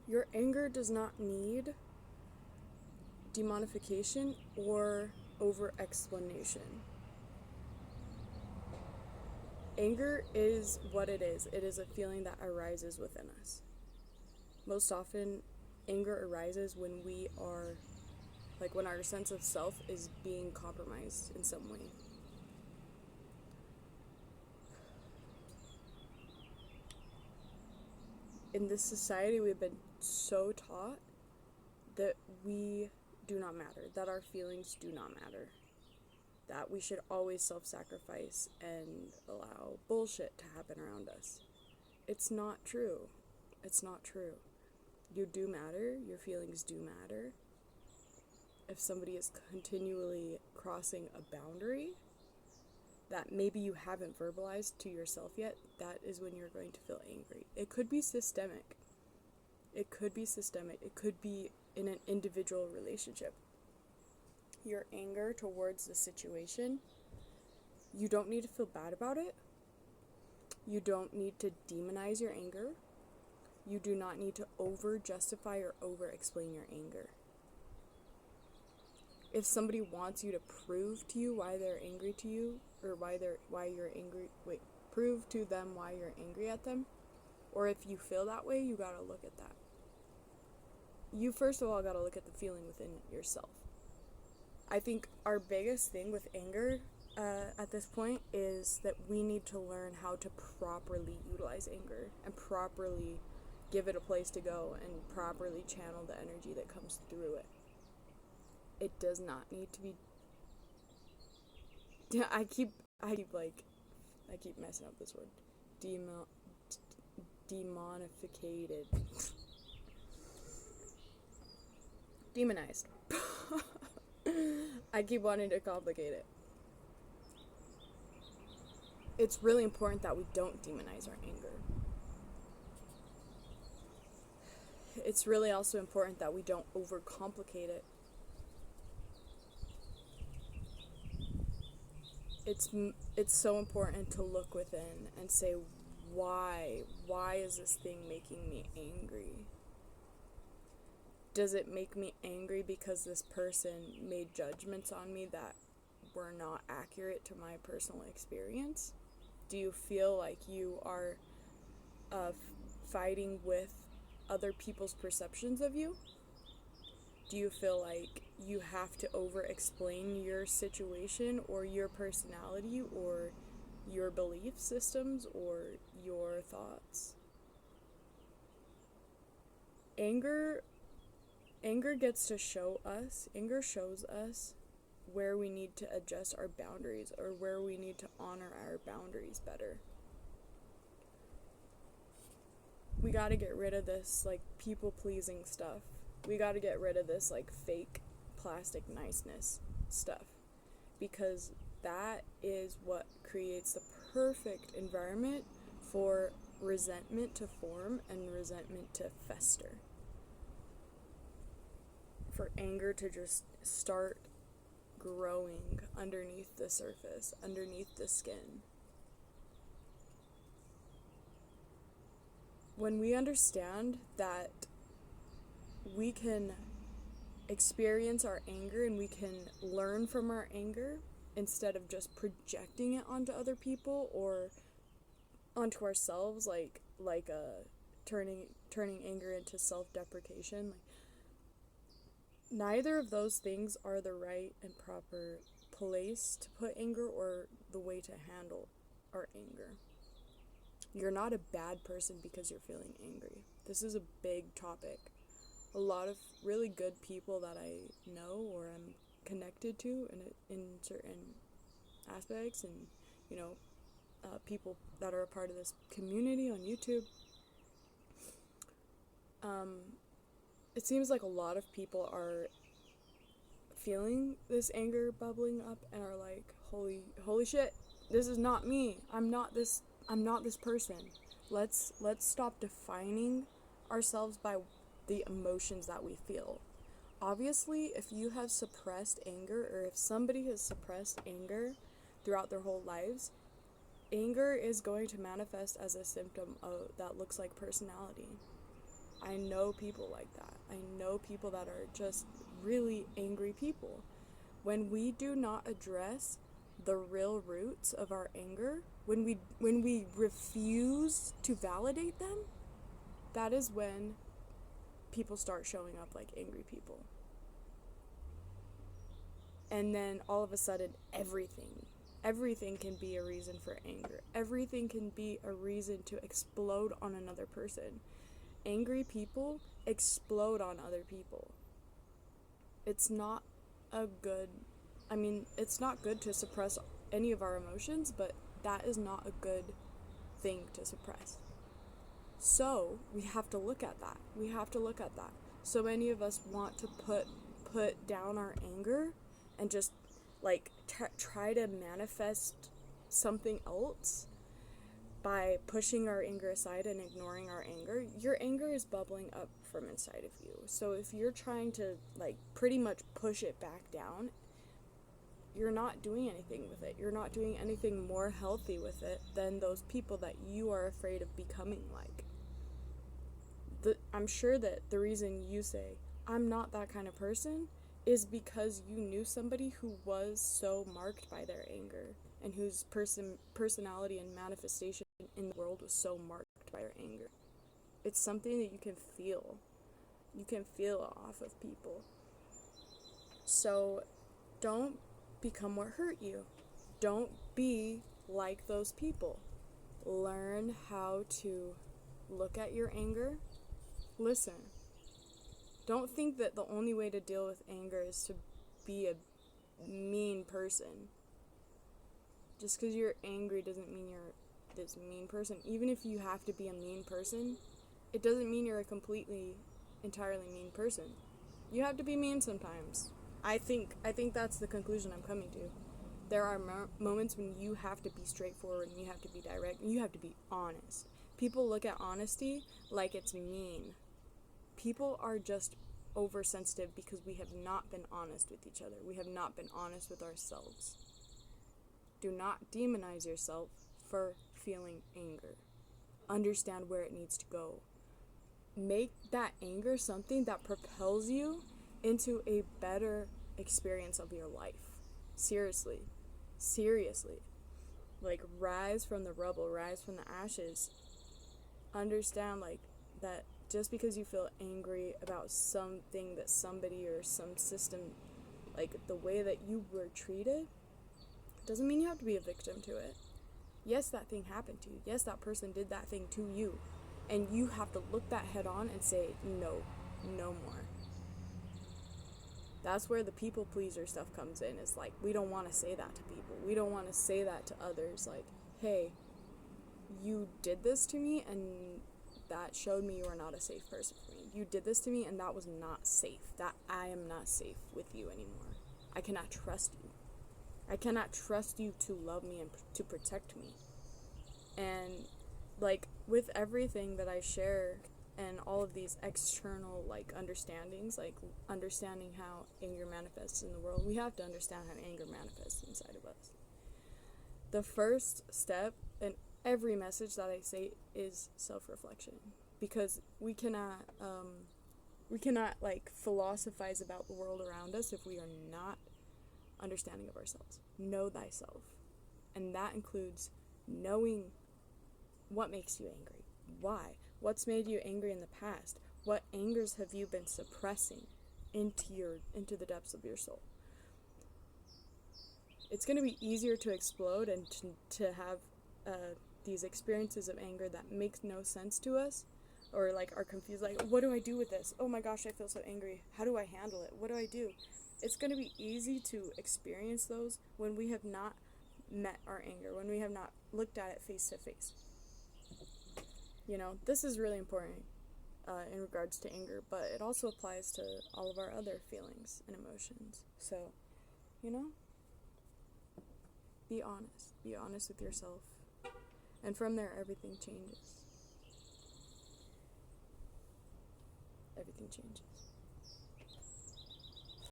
Your anger does not need demonification or over explanation. Anger is what it is. It is a feeling that arises within us. Most often, anger arises when we are, like, when our sense of self is being compromised in some way. In this society, we've been so taught that we do not matter, that our feelings do not matter, that we should always self-sacrifice and allow bullshit to happen around us. It's not true. It's not true. You do matter. Your feelings do matter. If somebody is continually crossing a boundary that maybe you haven't verbalized to yourself yet, that is when you're going to feel angry. It could be systemic. It could be systemic. It could be in an individual relationship. Your anger towards the situation, you don't need to feel bad about it. You don't need to demonize your anger. You do not need to over-justify or over-explain your anger. If somebody wants you to prove to you why they're angry to you, or prove to them why you're angry at them, or if you feel that way, you gotta look at that. You first of all gotta look at the feeling within yourself. I think our biggest thing with anger at this point is that we need to learn how to properly utilize anger and properly give it a place to go and properly channel the energy that comes through it. It does not need to be. I keep messing up this word. Demonificated. Demonized. I keep wanting to complicate it. It's really important that we don't demonize our anger. It's really also important that we don't overcomplicate it. It's so important to look within and say, why is this thing making me angry? Does it make me angry because this person made judgments on me that were not accurate to my personal experience? Do you feel like you are fighting with other people's perceptions of you? Do you feel like you have to over-explain your situation or your personality or your belief systems or your thoughts? Anger shows us where we need to adjust our boundaries or where we need to honor our boundaries better. We gotta get rid of this, like, people-pleasing stuff. We gotta get rid of this, like, fake plastic niceness stuff. Because that is what creates the perfect environment for resentment to form and resentment to fester. For anger to just start growing underneath the surface, underneath the skin. When we understand that we can experience our anger and we can learn from our anger instead of just projecting it onto other people or onto ourselves, like turning anger into self-deprecation, like, neither of those things are the right and proper place to put anger or the way to handle our anger. You're not a bad person because you're feeling angry. This is a big topic. A lot of really good people that I know or am connected to in certain aspects, and people that are a part of this community on YouTube, it seems like a lot of people are feeling this anger bubbling up and are like, holy shit, this is not me. I'm not this person. Let's stop defining ourselves by the emotions that we feel. Obviously, if you have suppressed anger, or if somebody has suppressed anger throughout their whole lives, anger is going to manifest as a symptom that looks like personality. I know people like that. I know people that are just really angry people. When we do not address the real roots of our anger, when we refuse to validate them, that is when people start showing up like angry people. And then all of a sudden, everything can be a reason for anger. Everything can be a reason to explode on another person. Angry people explode on other people. It's not it's not good to suppress any of our emotions, but that is not a good thing to suppress. So we have to look at that. So many of us want to put down our anger and just like try to manifest something else by pushing our anger aside and ignoring our anger. Your anger is bubbling up from inside of you. So if you're trying to like pretty much push it back down, you're not doing anything with it. You're not doing anything more healthy with it than those people that you are afraid of becoming like. I'm sure that the reason you say, I'm not that kind of person, is because you knew somebody who was so marked by their anger and whose personality and manifestation in the world was so marked by their anger. It's something that you can feel. You can feel off of people. So don't become what hurt you. Don't be like those people. Learn how to look at your anger. Listen. Don't think that the only way to deal with anger is to be a mean person. Just because you're angry doesn't mean you're this mean person. Even if you have to be a mean person, it doesn't mean you're a entirely mean person. You have to be mean sometimes. I think that's the conclusion I'm coming to. There are moments when you have to be straightforward and you have to be direct and you have to be honest. People look at honesty like it's mean. People are just oversensitive because we have not been honest with each other. We have not been honest with ourselves. Do not demonize yourself for feeling anger. Understand where it needs to go. Make that anger something that propels you into a better experience of your life. Seriously. Like, rise from the rubble, rise from the ashes. Understand, like, that just because you feel angry about something that somebody or some system, like the way that you were treated, doesn't mean you have to be a victim to it. Yes, that thing happened to you. Yes, that person did that thing to you. And you have to look that head on and say, no more. That's where the people pleaser stuff comes in. It's like, we don't want to say that to people. We don't want to say that to others. Like, hey, you did this to me and that showed me you are not a safe person for me. You did this to me and that was not safe. That I am not safe with you anymore. I cannot trust you. I cannot trust you to love me and to protect me. And like with everything that I share and all of these external like understandings, like understanding how anger manifests in the world, we have to understand how anger manifests inside of us. The first step in every message that I say is self-reflection, because we cannot like philosophize about the world around us if we are not understanding of ourselves. Know thyself, and that includes knowing what makes you angry, why, what's made you angry in the past, what angers have you been suppressing into the depths of your soul. It's going to be easier to explode and to have these experiences of anger that makes no sense to us, or like are confused, like, what do I do with this? Oh my gosh, I feel so angry. How do I handle it? What do I do? It's going to be easy to experience those when we have not met our anger, when we have not looked at it face to face. You know, this is really important in regards to anger, but it also applies to all of our other feelings and emotions. So, you know, be honest. Be honest with yourself. And from there, everything changes. Everything changes.